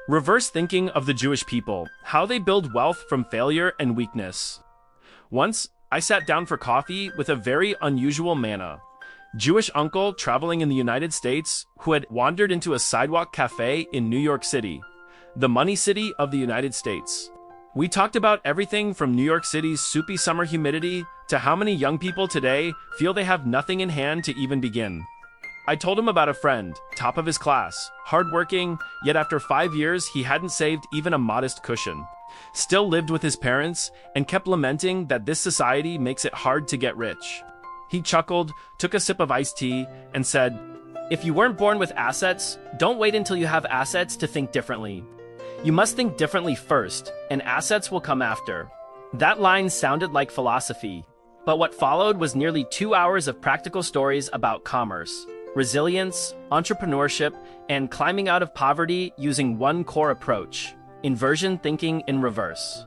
Reverse thinking of the Jewish people, how they build wealth from failure and weakness. Once, I sat down for coffee with a very unusual manna, Jewish uncle traveling in the United States who had wandered into a sidewalk cafe in New York City, the money city of the United States. We talked about everything from New York City's soupy summer humidity to how many young people today feel they have nothing in hand to even begin. I told him about a friend, top of his class, hardworking, yet after 5 years he hadn't saved even a modest cushion. Still lived with his parents, and kept lamenting that this society makes it hard to get rich. He chuckled, took a sip of iced tea, and said, "If you weren't born with assets, don't wait until you have assets to think differently. You must think differently first, and assets will come after." That line sounded like philosophy, but what followed was nearly 2 hours of practical stories about commerce, resilience, entrepreneurship, and climbing out of poverty using one core approach: inversion thinking in reverse.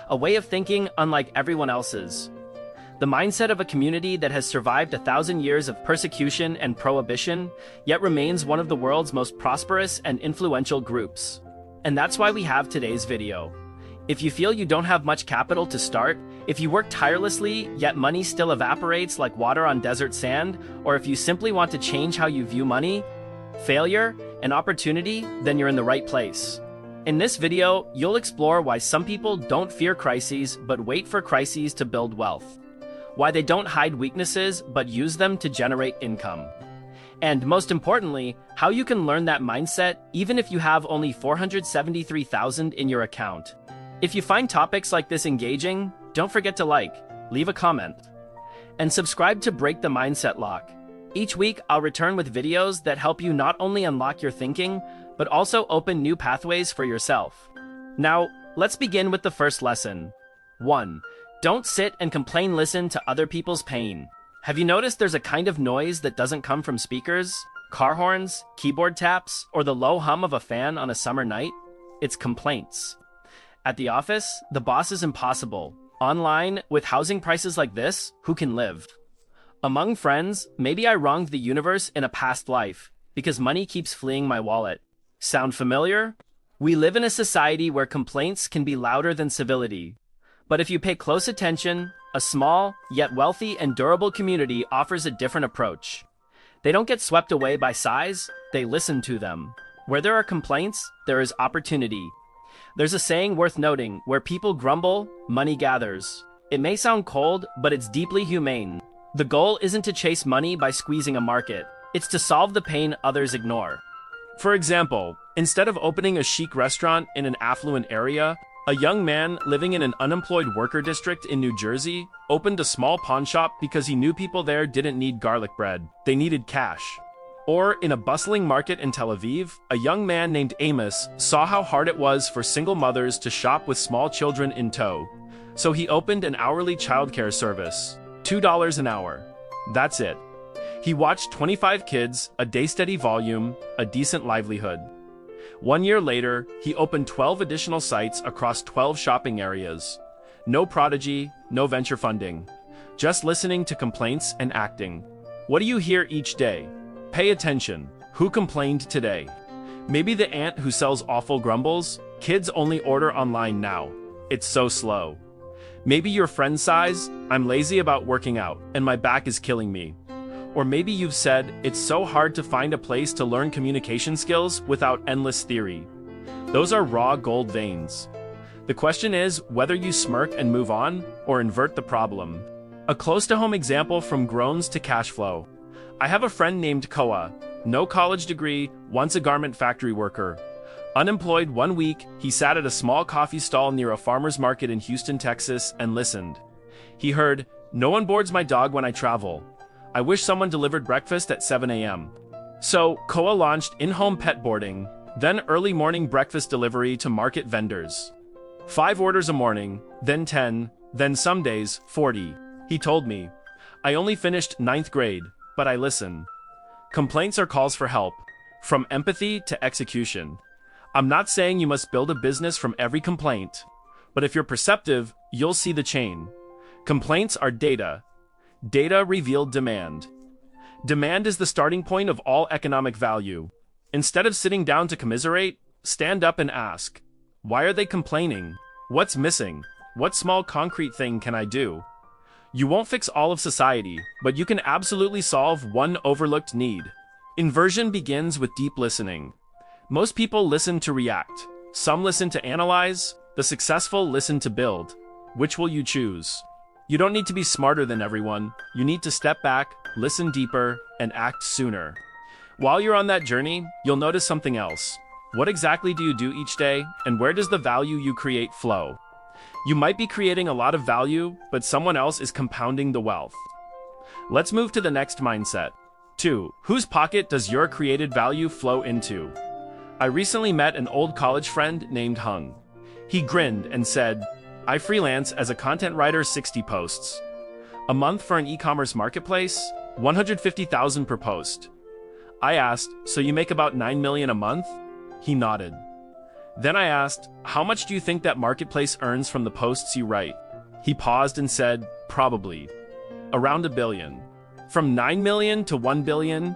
A way of thinking unlike everyone else's. The mindset of a community that has survived 1,000 years of persecution and prohibition, yet remains one of the world's most prosperous and influential groups. And that's why we have today's video. If you feel you don't have much capital to start, if you work tirelessly, yet money still evaporates like water on desert sand, or if you simply want to change how you view money, failure, and opportunity, then you're in the right place. In this video, you'll explore why some people don't fear crises but wait for crises to build wealth. Why they don't hide weaknesses but use them to generate income. And most importantly, how you can learn that mindset even if you have only $473,000 in your account. If you find topics like this engaging, don't forget to like, leave a comment, and subscribe to Break the Mindset Lock. Each week, I'll return with videos that help you not only unlock your thinking, but also open new pathways for yourself. Now, let's begin with the first lesson. 1. Don't sit and listen to other people's pain. Have you noticed there's a kind of noise that doesn't come from speakers, car horns, keyboard taps, or the low hum of a fan on a summer night? It's complaints. At the office, the boss is impossible. Online, with housing prices like this, who can live? Among friends, maybe I wronged the universe in a past life, because money keeps fleeing my wallet. Sound familiar? We live in a society where complaints can be louder than civility. But if you pay close attention, a small, yet wealthy and durable community offers a different approach. They don't get swept away by size, they listen to them. Where there are complaints, there is opportunity. There's a saying worth noting: where people grumble, money gathers. It may sound cold, but it's deeply humane. The goal isn't to chase money by squeezing a market. It's to solve the pain others ignore. For example, instead of opening a chic restaurant in an affluent area, a young man living in an unemployed worker district in New Jersey opened a small pawn shop because he knew people there didn't need garlic bread, they needed cash. Or in a bustling market in Tel Aviv, a young man named Amos saw how hard it was for single mothers to shop with small children in tow. So he opened an hourly childcare service, $2 an hour. That's it. He watched 25 kids, a day steady volume, a decent livelihood. 1 year later, he opened 12 additional sites across 12 shopping areas. No prodigy, no venture funding. Just listening to complaints and acting. What do you hear each day? Pay attention. Who complained today? Maybe the aunt who sells awful grumbles. Kids only order online now. It's so slow. Maybe your friend sighs, "I'm lazy about working out, and my back is killing me." Or maybe you've said, "It's so hard to find a place to learn communication skills without endless theory." Those are raw gold veins. The question is whether you smirk and move on, or invert the problem. A close-to-home example from groans to cash flow. I have a friend named Koa, no college degree, once a garment factory worker. Unemployed 1 week, he sat at a small coffee stall near a farmer's market in Houston, Texas, and listened. He heard, "No one boards my dog when I travel. I wish someone delivered breakfast at 7 a.m. So, Koa launched in-home pet boarding, then early morning breakfast delivery to market vendors. 5 orders a morning, then 10, then some days, 40. He told me, "I only finished 9th grade, but I listen." Complaints are calls for help, from empathy to execution. I'm not saying you must build a business from every complaint, but if you're perceptive, you'll see the chain. Complaints are data. Data revealed demand. Demand is the starting point of all economic value. Instead of sitting down to commiserate, stand up and ask, why are they complaining? What's missing? What small concrete thing can I do? You won't fix all of society, but you can absolutely solve one overlooked need. Inversion begins with deep listening. Most people listen to react. Some listen to analyze. The successful listen to build. Which will you choose? You don't need to be smarter than everyone. You need to step back, listen deeper, and act sooner. While you're on that journey, you'll notice something else. What exactly do you do each day, and where does the value you create flow? You might be creating a lot of value, but someone else is compounding the wealth. Let's move to the next mindset. 2. Whose pocket does your created value flow into? I recently met an old college friend named Hung. He grinned and said, I freelance as a content writer, 60 posts a month for an e-commerce marketplace, 150,000 per post. I asked, so you make about 9 million a month? He nodded. Then I asked, how much do you think that marketplace earns from the posts you write? He paused and said, probably around $1 billion. From 9 million to 1 billion,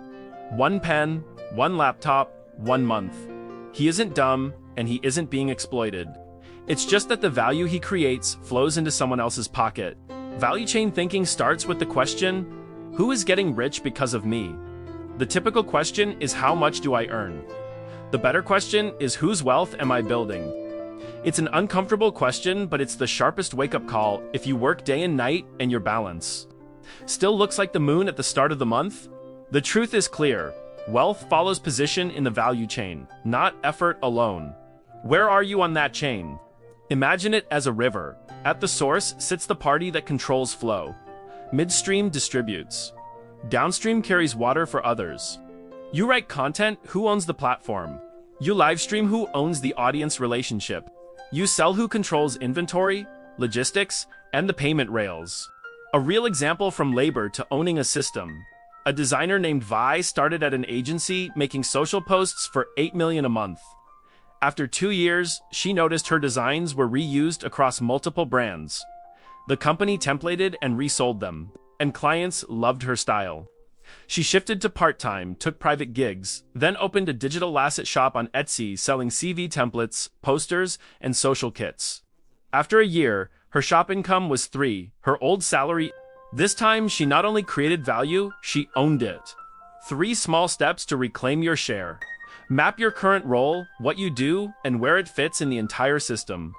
one pen, one laptop, 1 month. He isn't dumb, and he isn't being exploited. It's just that the value he creates flows into someone else's pocket. Value chain thinking starts with the question, who is getting rich because of me? The typical question is, how much do I earn? The better question is, whose wealth am I building? It's an uncomfortable question, but it's the sharpest wake-up call if you work day and night and your balance still looks like the moon at the start of the month. The truth is clear. Wealth follows position in the value chain, not effort alone. Where are you on that chain? Imagine it as a river. At the source sits the party that controls flow. Midstream distributes. Downstream carries water for others. You write content, who owns the platform? You livestream, who owns the audience relationship? You sell, who controls inventory, logistics, and the payment rails? A real example from labor to owning a system. A designer named Vi started at an agency making social posts for 8 million a month. After 2 years, she noticed her designs were reused across multiple brands. The company templated and resold them, and clients loved her style. She shifted to part-time, took private gigs, then opened a digital asset shop on Etsy selling CV templates, posters, and social kits. After a year, her shop income was 3, her old salary. This time, she not only created value, she owned it. 3 small steps to reclaim your share. Map your current role, what you do, and where it fits in the entire system.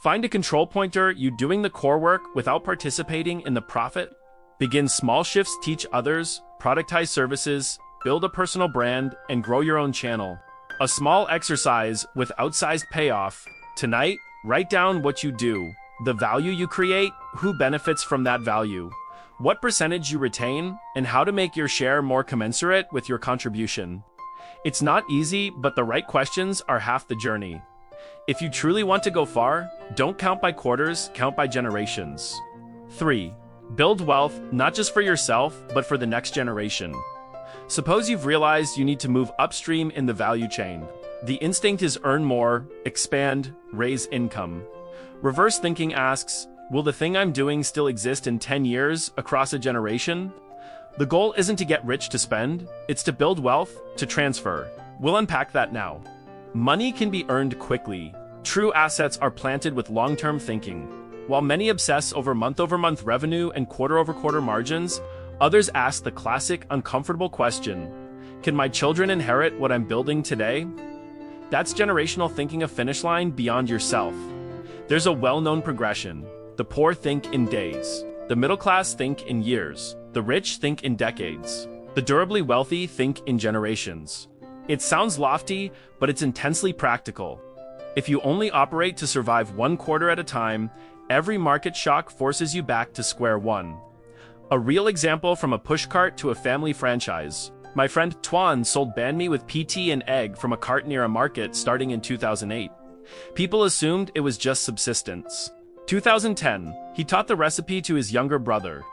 Find a control pointer, you doing the core work without participating in the profit. Begin small shifts, teach others, productize services, build a personal brand, and grow your own channel. A small exercise with outsized payoff. Tonight, write down what you do, the value you create, who benefits from that value, what percentage you retain, and how to make your share more commensurate with your contribution. It's not easy, but the right questions are half the journey. If you truly want to go far, don't count by quarters, count by generations. 3. Build wealth, not just for yourself, but for the next generation. Suppose you've realized you need to move upstream in the value chain. The instinct is earn more, expand, raise income. Reverse thinking asks, will the thing I'm doing still exist in 10 years, across a generation? The goal isn't to get rich to spend, it's to build wealth, to transfer. We'll unpack that now. Money can be earned quickly. True assets are planted with long-term thinking. While many obsess over month-over-month revenue and quarter-over-quarter margins, others ask the classic, uncomfortable question, can my children inherit what I'm building today? That's generational thinking, a finish line beyond yourself. There's a well-known progression. The poor think in days. The middle class think in years. The rich think in decades. The durably wealthy think in generations. It sounds lofty, but it's intensely practical. If you only operate to survive 1 quarter at a time, every market shock forces you back to square one. A real example from a pushcart to a family franchise. My friend Tuan sold banh mi with PT and egg from a cart near a market starting in 2008. People assumed it was just subsistence. 2010, he taught the recipe to his younger brother.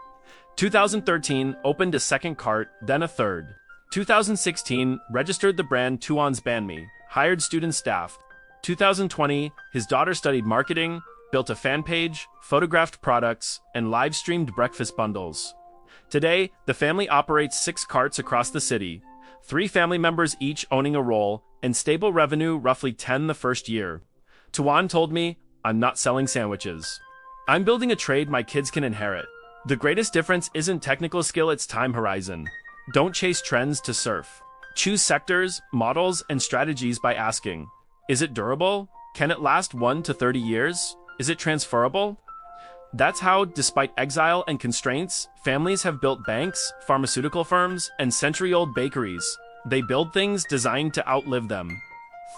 2013, opened a second cart, then a third. 2016, registered the brand Tuan's Banh Mi, hired student staff. 2020, his daughter studied marketing, built a fan page, photographed products, and live-streamed breakfast bundles. Today, the family operates 6 carts across the city, 3 family members each owning a role, and stable revenue roughly 10 the first year. Tuan told me, I'm not selling sandwiches. I'm building a trade my kids can inherit. The greatest difference isn't technical skill, it's time horizon. Don't chase trends to surf. Choose sectors, models, and strategies by asking, is it durable? Can it last 1 to 30 years? Is it transferable? That's how, despite exile and constraints, families have built banks, pharmaceutical firms, and century-old bakeries. They build things designed to outlive them.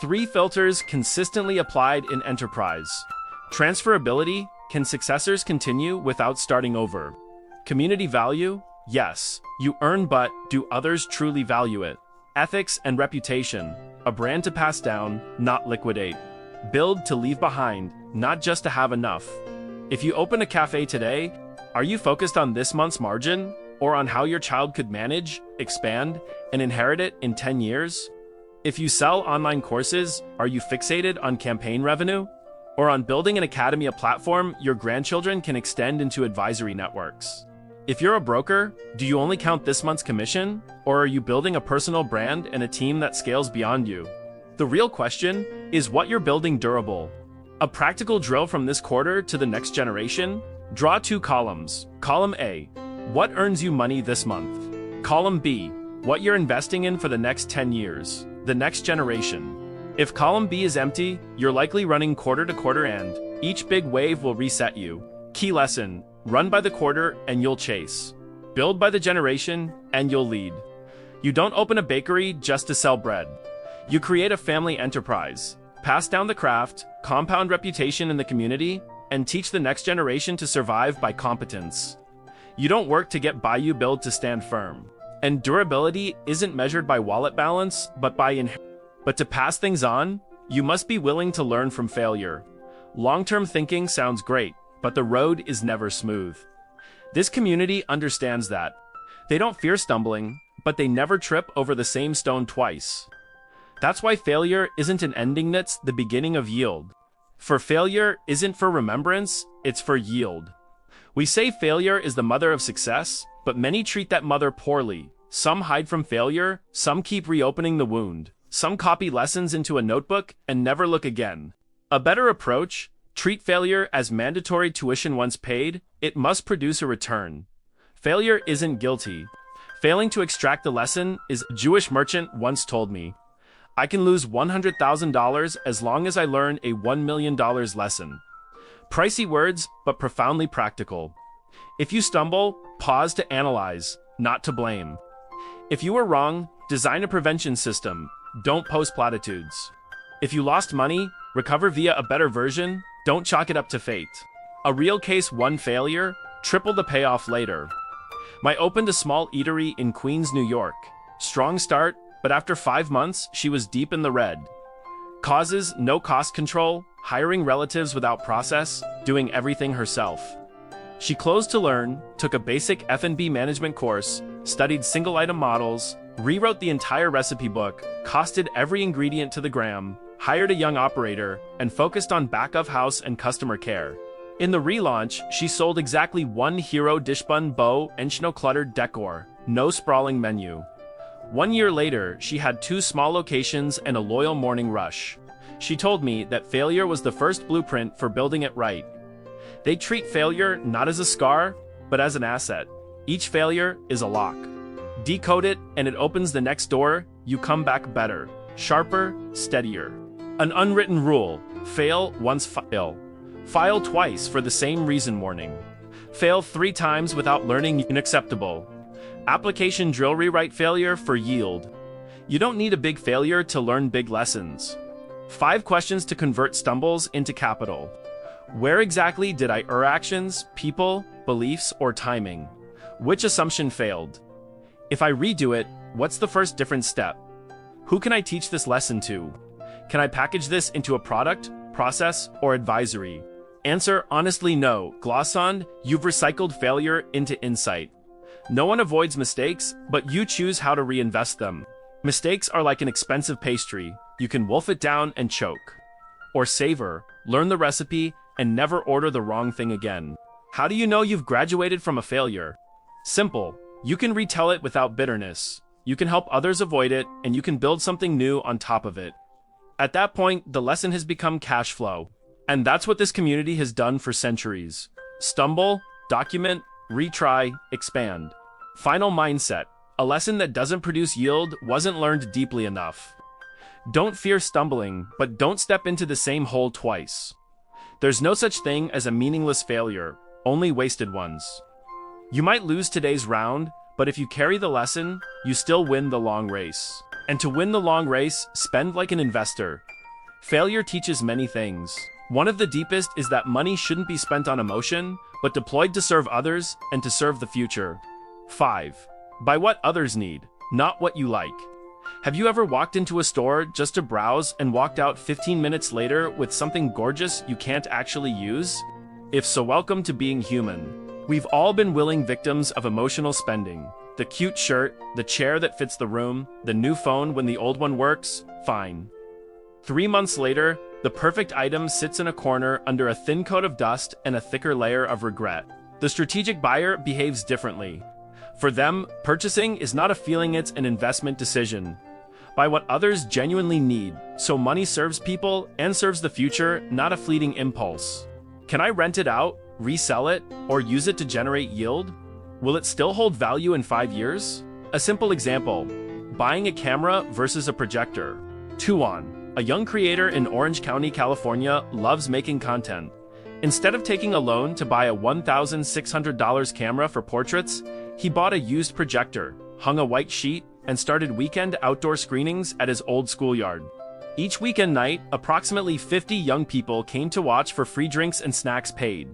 3 filters consistently applied in enterprise. Transferability: can successors continue without starting over? Community value: yes, you earn, but do others truly value it? Ethics and reputation: a brand to pass down, not liquidate. Build to leave behind, not just to have enough. If you open a cafe today, are you focused on this month's margin, or on how your child could manage, expand, and inherit it in 10 years? If you sell online courses, are you fixated on campaign revenue, or on building an academy, a platform your grandchildren can extend into advisory networks? If you're a broker, do you only count this month's commission, or are you building a personal brand and a team that scales beyond you? The real question is what you're building durable. A practical drill from this quarter to the next generation: draw 2 columns. Column A: what earns you money this month? Column B: what you're investing in for the next 10 years, the next generation. If column B is empty, you're likely running quarter to quarter, and each big wave will reset you. Key lesson: run by the quarter and you'll chase. Build by the generation and you'll lead. You don't open a bakery just to sell bread. You create a family enterprise. Pass down the craft, compound reputation in the community, and teach the next generation to survive by competence. You don't work to get by, you build to stand firm. And durability isn't measured by wallet balance, but by But to pass things on, you must be willing to learn from failure. Long-term thinking sounds great, but the road is never smooth. This community understands that. They don't fear stumbling, but they never trip over the same stone twice. That's why failure isn't an ending, that's the beginning of yield. For failure isn't for remembrance, it's for yield. We say failure is the mother of success, but many treat that mother poorly. Some hide from failure, some keep reopening the wound. Some copy lessons into a notebook and never look again. A better approach: treat failure as mandatory tuition. Once paid, it must produce a return. Failure isn't guilty. Failing to extract the lesson is. A Jewish merchant once told me, I can lose $100,000 as long as I learn a $1 million lesson. Pricey words, but profoundly practical. If you stumble, pause to analyze, not to blame. If you were wrong, design a prevention system. Don't post platitudes. If you lost money, recover via a better version. Don't chalk it up to fate. A real case: one failure, triple the payoff later. I opened a small eatery in Queens, New York. Strong start, but after 5 months, she was deep in the red. Causes: no cost control, hiring relatives without process, doing everything herself. She closed to learn, took a basic F&B management course, studied single-item models, rewrote the entire recipe book, costed every ingredient to the gram, hired a young operator, and focused on back-of-house and customer care. In the relaunch, she sold exactly 1 hero dish: bun, bow, and no cluttered decor, no sprawling menu. 1 year later, she had 2 small locations and a loyal morning rush. She told me that failure was the first blueprint for building it right. They treat failure not as a scar, but as an asset. Each failure is a lock. Decode it, and it opens the next door. You come back better, sharper, steadier. An unwritten rule: fail once, fail. File twice for the same reason. Warning: fail 3 times without learning. Unacceptable. Application drill: rewrite failure for yield. You don't need a big failure to learn big lessons. 5 questions to convert stumbles into capital. Where exactly did I err? Actions, people, beliefs, or timing? Which assumption failed? If I redo it, what's the first different step? Who can I teach this lesson to? Can I package this into a product, process, or advisory? Answer: honestly, no. Glossond, you've recycled failure into insight. No one avoids mistakes, but you choose how to reinvest them. Mistakes are like an expensive pastry. You can wolf it down and choke. Or savor, learn the recipe, and never order the wrong thing again. How do you know you've graduated from a failure? Simple. You can retell it without bitterness. you can help others avoid it, and you can build something new on top of it. At that point, the lesson has become cash flow. And that's what this community has done for centuries. Stumble, document, retry, expand. Final mindset. A lesson that doesn't produce yield wasn't learned deeply enough. Don't fear stumbling, but don't step into the same hole twice. There's no such thing as a meaningless failure, only wasted ones. You might lose today's round, but if you carry the lesson, you still win the long race. And to win the long race, spend like an investor. Failure teaches many things. One of the deepest is that money shouldn't be spent on emotion, but deployed to serve others and to serve the future. 5. Buy what others need, not what you like. Have you ever walked into a store just to browse and walked out 15 minutes later with something gorgeous you can't actually use? If so, welcome to being human. We've all been willing victims of emotional spending. The cute shirt, the chair that fits the room, the new phone when the old one works, fine. 3 months later, the perfect item sits in a corner under a thin coat of dust and a thicker layer of regret. The strategic buyer behaves differently. For them, purchasing is not a feeling, it's an investment decision. Buy what others genuinely need, so money serves people and serves the future, not a fleeting impulse. Can I rent it out, resell it, or use it to generate yield? Will it still hold value in 5 years? A simple example: buying a camera versus a projector. Tuan, a young creator in Orange County, California, loves making content. Instead of taking a loan to buy a $1,600 camera for portraits, he bought a used projector, hung a white sheet, and started weekend outdoor screenings at his old schoolyard. Each weekend night, approximately 50 young people came to watch for free drinks and snacks paid.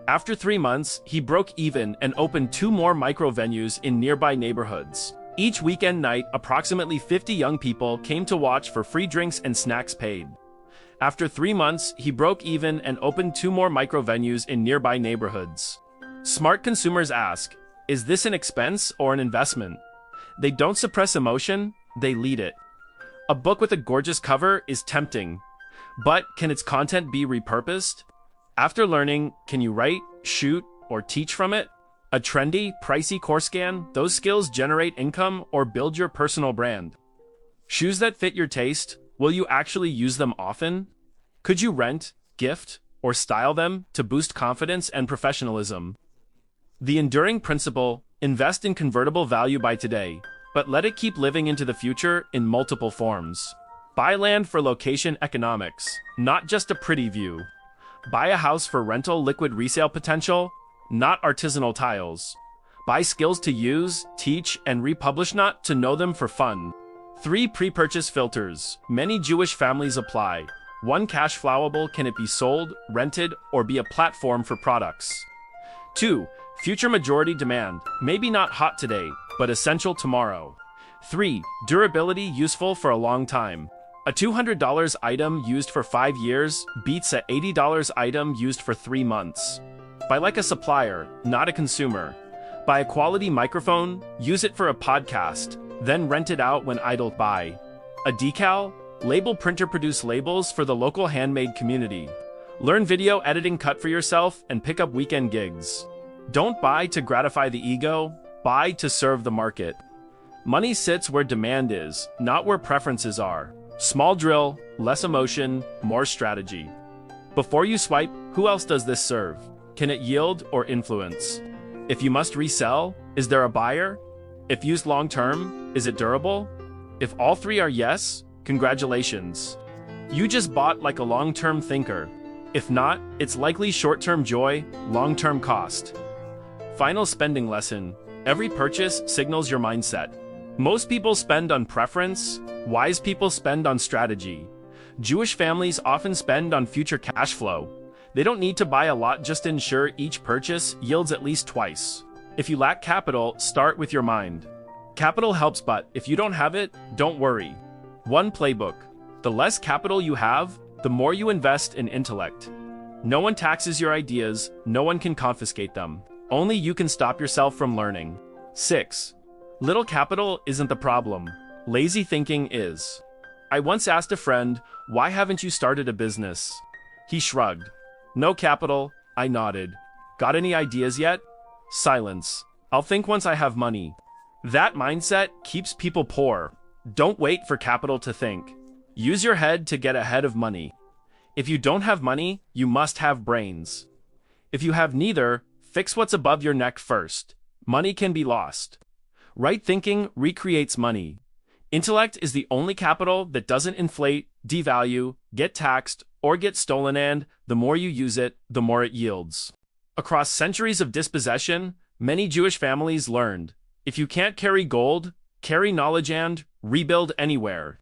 After 3 months, he broke even and opened 2 more micro venues in nearby neighborhoods. Each weekend night, approximately 50 young people came to watch for free drinks and snacks paid. After 3 months, he broke even and opened 2 more micro venues in nearby neighborhoods. Smart consumers ask, is this an expense or an investment? They don't suppress emotion, they lead it. A book with a gorgeous cover is tempting, but can its content be repurposed? After learning, can you write, shoot, or teach from it? A trendy, pricey course scan, those skills generate income or build your personal brand. Shoes that fit your taste, will you actually use them often? Could you rent, gift, or style them to boost confidence and professionalism? The enduring principle: invest in convertible value by today, but let it keep living into the future in multiple forms. Buy land for location economics, not just a pretty view. Buy a house for rental liquid resale potential, not artisanal tiles. Buy skills to use, teach, and republish, not to know them for fun. 3 pre-purchase filters. Many Jewish families apply. 1 cash flowable, can it be sold, rented, or be a platform for products? 2. Future majority demand, maybe not hot today, but essential tomorrow. 3. Durability, useful for a long time. A $200 item used for 5 years beats a $80 item used for 3 months. Buy like a supplier, not a consumer. Buy a quality microphone, use it for a podcast, then rent it out when idle. Buy a decal, label printer, produce labels for the local handmade community. Learn video editing, cut for yourself, and pick up weekend gigs. Don't buy to gratify the ego, buy to serve the market. Money sits where demand is, not where preferences are. Small drill, less emotion, more strategy. Before you swipe, who else does this serve? Can it yield or influence? If you must resell, is there a buyer? If used long-term, is it durable? If all 3 are yes, congratulations. You just bought like a long-term thinker. If not, it's likely short-term joy, long-term cost. Final spending lesson: every purchase signals your mindset. Most people spend on preference, wise people spend on strategy. Jewish families often spend on future cash flow. They don't need to buy a lot, just ensure each purchase yields at least twice. If you lack capital, start with your mind. Capital helps, but if you don't have it, don't worry. 1 playbook: the less capital you have, the more you invest in intellect. No one taxes your ideas, no one can confiscate them. Only you can stop yourself from learning. 6. Little capital isn't the problem. Lazy thinking is. I once asked a friend, why haven't you started a business? He shrugged. No capital, I nodded. Got any ideas yet? Silence. I'll think once I have money. That mindset keeps people poor. Don't wait for capital to think. Use your head to get ahead of money. If you don't have money, you must have brains. If you have neither, fix what's above your neck first. Money can be lost. Right thinking recreates money. Intellect is the only capital that doesn't inflate, devalue, get taxed, or get stolen, and the more you use it, the more it yields. Across centuries of dispossession, many Jewish families learned, if you can't carry gold, carry knowledge and rebuild anywhere.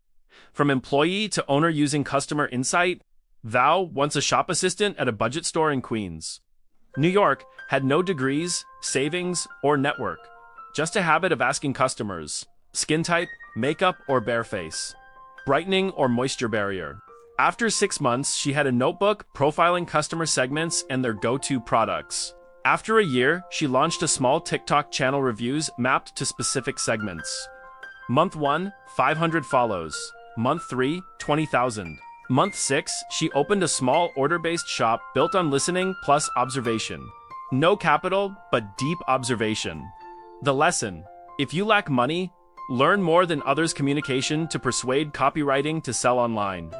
From employee to owner using customer insight, thou, once a shop assistant at a budget store in Queens, New York, had no degrees, savings, or network, just a habit of asking customers, skin type, makeup, or bare face, brightening or moisture barrier. After 6 months, she had a notebook profiling customer segments and their go-to products. After a year, she launched a small TikTok channel reviews mapped to specific segments. Month 1, 500 follows. Month 3, 20,000. Month 6, she opened a small order-based shop built on listening plus observation. No capital, but deep observation. The lesson: if you lack money, learn more than others' communication to persuade copywriting to sell online.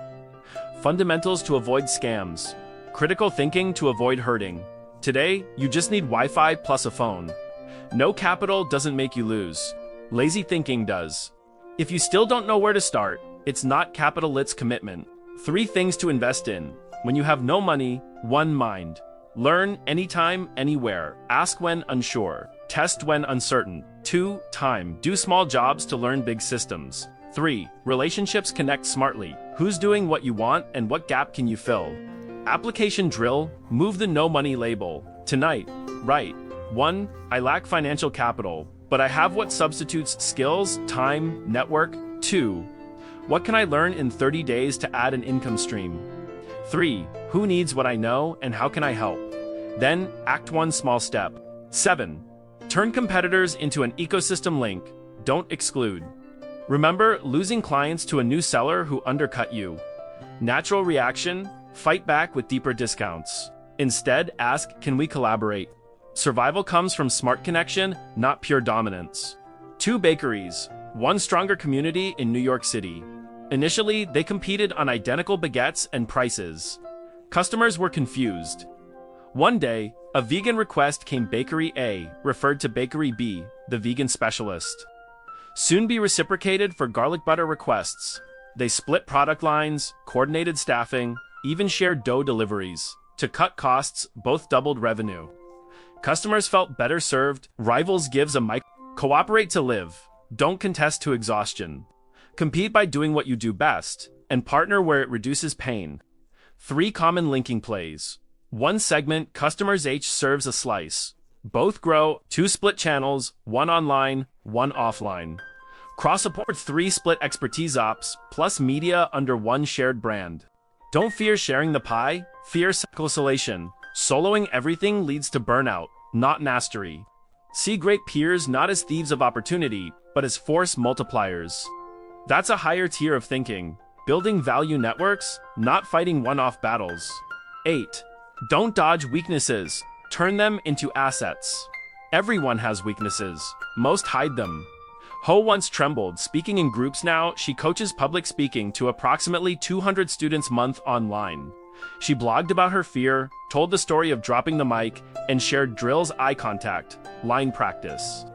Fundamentals to avoid scams. Critical thinking to avoid hurting. Today, you just need Wi-Fi plus a phone. No capital doesn't make you lose. Lazy thinking does. If you still don't know where to start, it's not capital, it's commitment. 3 things to invest in. When you have no money, 1 mind. Learn anytime, anywhere. Ask when unsure. Test when uncertain. 2 time. Do small jobs to learn big systems. 3 relationships, connect smartly. Who's doing what you want and what gap can you fill? Application drill, move the no money label. Tonight, write. 1. I lack financial capital, but I have what substitutes skills, time, network. 2. What can I learn in 30 days to add an income stream? 3. Who needs what I know and how can I help? Then, act 1 small step. 7. Turn competitors into an ecosystem link. Don't exclude. Remember, losing clients to a new seller who undercut you. Natural reaction, fight back with deeper discounts. Instead, ask, can we collaborate? Survival comes from smart connection, not pure dominance. 2 bakeries, 1 stronger community in New York City. Initially, they competed on identical baguettes and prices. Customers were confused. One day, a vegan request came. Bakery A referred to Bakery B, the vegan specialist. Soon be reciprocated for garlic butter requests. They split product lines, coordinated staffing, even shared dough deliveries. To cut costs, both doubled revenue. Customers felt better served. Rivals gives a mic. Cooperate to live. Don't contest to exhaustion. Compete by doing what you do best, and partner where it reduces pain. 3 common linking plays. 1 segment, customers H serves a slice. Both grow. 2 split channels, 1 online, 1 offline. Cross-support. 3 split expertise ops, plus media under 1 shared brand. Don't fear sharing the pie, fear isolation. Soloing everything leads to burnout, not mastery. See great peers not as thieves of opportunity, but as force multipliers. That's a higher tier of thinking, building value networks, not fighting one-off battles. 8. Don't dodge weaknesses, turn them into assets. Everyone has weaknesses, most hide them. Ho once trembled speaking in groups. Now she coaches public speaking to approximately 200 students a month online. She blogged about her fear, told the story of dropping the mic, and shared drills, eye contact, line practice.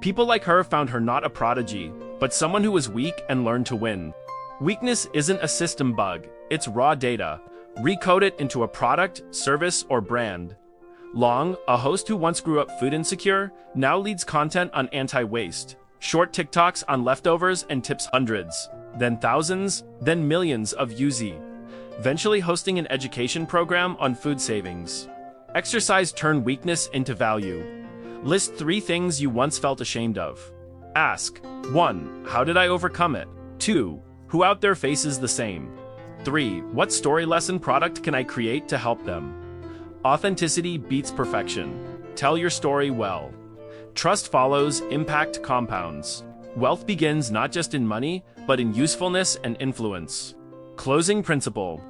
People like her found her not a prodigy, but someone who was weak and learned to win. Weakness isn't a system bug, it's raw data. Recode it into a product, service, or brand. Long, a host who once grew up food insecure, now leads content on anti-waste. Short TikToks on leftovers and tips hundreds, then thousands, then millions of UZ. Eventually hosting an education program on food savings. Exercise, turn weakness into value. List 3 things you once felt ashamed of. Ask, 1. How did I overcome it? 2. Who out there faces the same? 3. What story, lesson, product can I create to help them? Authenticity beats perfection. Tell your story well. Trust follows, impact compounds. Wealth begins not just in money, but in usefulness and influence. Closing principle.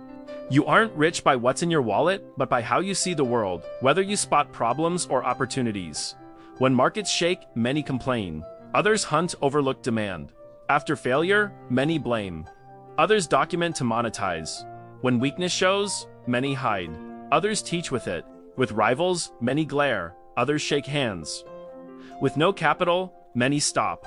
You aren't rich by what's in your wallet, but by how you see the world, whether you spot problems or opportunities. When markets shake, many complain. Others hunt, overlook, demand. After failure, many blame. Others document to monetize. When weakness shows, many hide. Others teach with it. With rivals, many glare. Others shake hands. With no capital, many stop.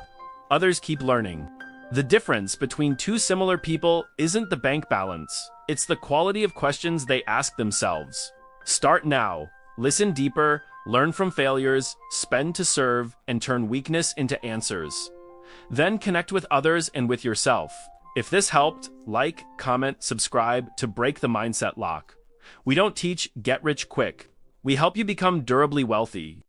Others keep learning. The difference between two similar people isn't the bank balance. It's the quality of questions they ask themselves. Start now. Listen deeper, learn from failures, spend to serve, and turn weakness into answers. Then connect with others and with yourself. If this helped, like, comment, subscribe to break the mindset lock. We don't teach get rich quick. We help you become durably wealthy.